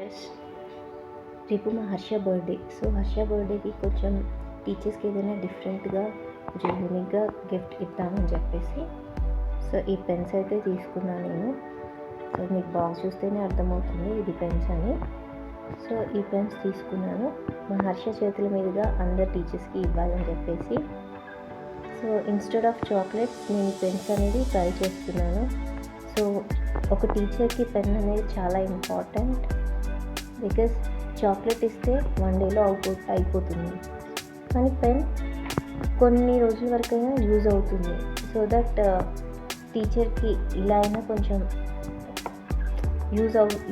Guys, రేపు మా Harsha birthday. So Harsha బర్త్డేకి కొంచెం టీచర్స్కి ఏదైనా డిఫరెంట్గా కొంచెం యూనిక్గా గిఫ్ట్ ఇద్దామని చెప్పేసి సో ఈ పెన్స్ అయితే తీసుకున్నాను నేను. సో మీకు బాక్స్ చూస్తేనే అర్థమవుతుంది ఇది పెన్స్ అని. సో ఈ పెన్స్ తీసుకున్నాను మా హర్ష చేతుల మీదుగా అందరు టీచర్స్కి ఇవ్వాలని చెప్పేసి. సో ఇన్స్టెడ్ ఆఫ్ చాక్లెట్స్ నేను ఈ పెన్స్ అనేది ట్రై చేస్తున్నాను. సో ఒక టీచర్కి పెన్ అనేది చాలా ఇంపార్టెంట్, బికాస్ చాక్లెట్ ఇస్తే 1 డేలో అయిపోతుంది, కానీ పెన్ కొన్ని రోజుల వరకైనా యూజ్ అవుతుంది. సో దట్ టీచర్కి ఇలా అయినా కొంచెం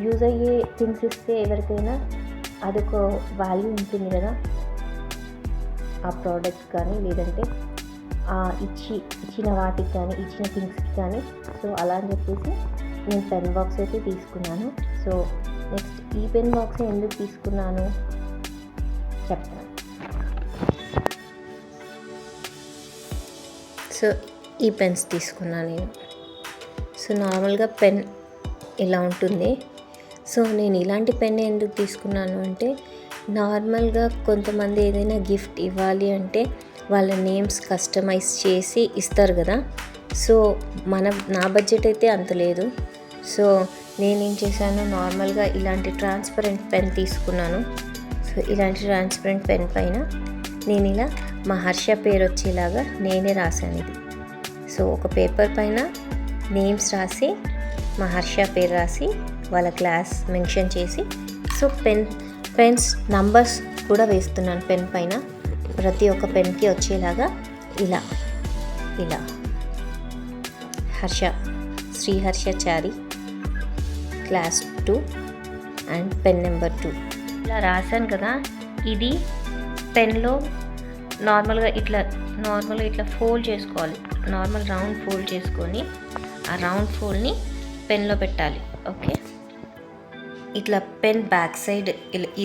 యూజ్ అయ్యే థింగ్స్ ఇస్తే ఎవరికైనా అదొక వాల్యూ ఉంటుంది కదా ఆ ప్రోడక్ట్స్ కానీ, లేదంటే ఇచ్చిన వాటికి కానీ, ఇచ్చిన థింగ్స్కి కానీ. సో అలా అని చెప్పేసి నేను పెన్ బాక్స్ అయితే తీసుకున్నాను. సో నెక్స్ట్ ఈ పెన్ బాక్స్ ఎందుకు తీసుకున్నాను చెప్తాను. సో ఈ పెన్స్ తీసుకున్నాను నేను. సో నార్మల్గా పెన్ ఇలా ఉంటుంది. సో నేను ఇలాంటి పెన్ ఎందుకు తీసుకున్నాను అంటే, నార్మల్గా కొంతమంది ఏదైనా గిఫ్ట్ ఇవ్వాలి అంటే వాళ్ళ నేమ్స్ కస్టమైజ్ చేసి ఇస్తారు కదా. సో నా బడ్జెట్ అయితే అంత లేదు. సో నేనేం చేశాను, నార్మల్గా ఇలాంటి ట్రాన్స్పరెంట్ పెన్ తీసుకున్నాను. సో ఇలాంటి ట్రాన్స్పరెంట్ పెన్ పైన నేను ఇలా మా హర్ష పేరు వచ్చేలాగా నేనే రాశాను ఇది. సో ఒక పేపర్ పైన నేమ్స్ రాసి మా హర్ష పేరు రాసి వాళ్ళ క్లాస్ మెన్షన్ చేసి, సో పెన్స్ నంబర్స్ కూడా వేస్తున్నాను పెన్ పైన. ప్రతి ఒక్క పెన్కి వచ్చేలాగా ఇలా Sri Harshachari class 2 and pen number 2 ఇలా రాశాను కదా. ఇది పెన్లో నార్మల్గా ఇట్లా ఫోల్డ్ చేసుకోవాలి. నార్మల్ రౌండ్ ఫోల్డ్ చేసుకొని ఆ రౌండ్ ఫోల్డ్ని పెన్లో పెట్టాలి. ఓకే, ఇట్లా పెన్ బ్యాక్ సైడ్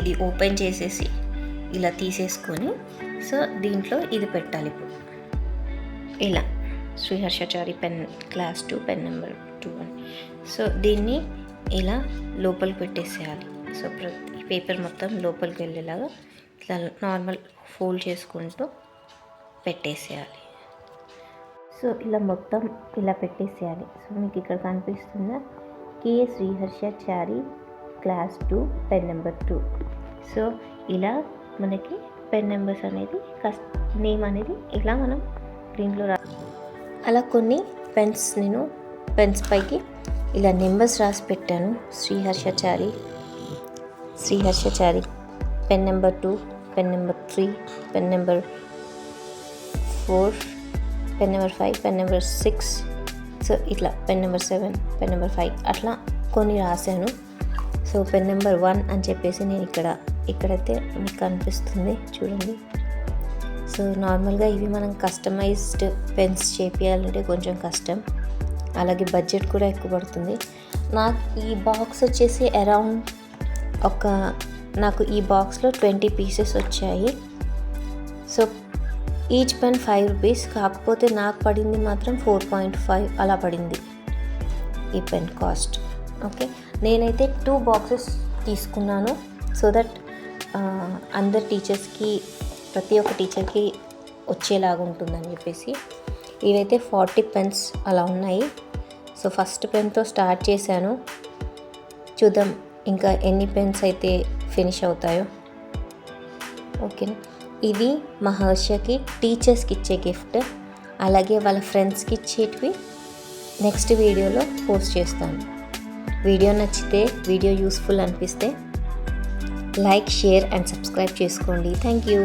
ఇది ఓపెన్ చేసేసి ఇలా తీసేసుకొని సో దీంట్లో ఇది పెట్టాలి. ఇప్పుడు ఇలా Sri Harshachari pen class 2 pen number 2 అని. సో దీన్ని ఇలా లోపలికి పెట్టేసేయాలి. సో ప్రతి పేపర్ మొత్తం లోపలికి వెళ్ళేలాగా ఇట్లా నార్మల్ ఫోల్డ్ చేసుకుంటూ పెట్టేసేయాలి. సో ఇలా మొత్తం ఇలా పెట్టేసేయాలి. సో మీకు ఇక్కడ కనిపిస్తుందా, K Sri Harshachari class 2 pen number 2. So ఇలా మనకి పెన్ నెంబర్స్ అనేది నేమ్ అనేది ఇలా మనం దీంట్లో అలా కొన్ని నేను పెన్స్ పైకి ఇలా నెంబర్స్ రాసి పెట్టాను. Sri Harshachari pen number 2, pen number 3, pen number 4, pen number 5, pen number 6. So ఇట్లా పెన్ నెంబర్ 7, పెన్ నెంబర్ 5 అట్లా కొన్ని రాశాను. సో పెన్ నెంబర్ 1 అని చెప్పేసి నేను ఇక్కడైతే మీకు కనిపిస్తుంది చూడండి. సో నార్మల్గా ఇవి మనం కస్టమైజ్డ్ పెన్స్ చేపియాలంటే కొంచెం కష్టం, అలాగే బడ్జెట్ కూడా ఎక్కువ పడుతుంది. నాకు ఈ బాక్స్ వచ్చేసి అరౌండ్ నాకు ఈ బాక్స్లో 20 పీసెస్ వచ్చాయి. సో ఈచ్ పెన్ 5 రూపీస్, కాకపోతే నాకు పడింది మాత్రం 4.5 అలా పడింది ఈ పెన్ కాస్ట్. ఓకే, నేనైతే 2 బాక్సెస్ తీసుకున్నాను. సో దట్ అందరు టీచర్స్కి ప్రతి ఒక్క టీచర్కి వచ్చేలాగా ఉంటుందని చెప్పేసి. ఇవైతే 40 పెన్స్ అలా ఉన్నాయి. సో ఫస్ట్ పెన్తో స్టార్ట్ చేశాను, చూద్దాం ఇంకా ఎన్ని పెన్స్ అయితే ఫినిష్ అవుతాయో. ఓకేనా, ఇది మా హర్షకి టీచర్స్కి ఇచ్చే గిఫ్ట్, అలాగే వాళ్ళ ఫ్రెండ్స్కి ఇచ్చేటివి నెక్స్ట్ వీడియోలో పోస్ట్ చేస్తాను. వీడియో నచ్చితే, వీడియో యూస్ఫుల్ అనిపిస్తే లైక్, షేర్ అండ్ సబ్స్క్రైబ్ చేసుకోండి. Thank you.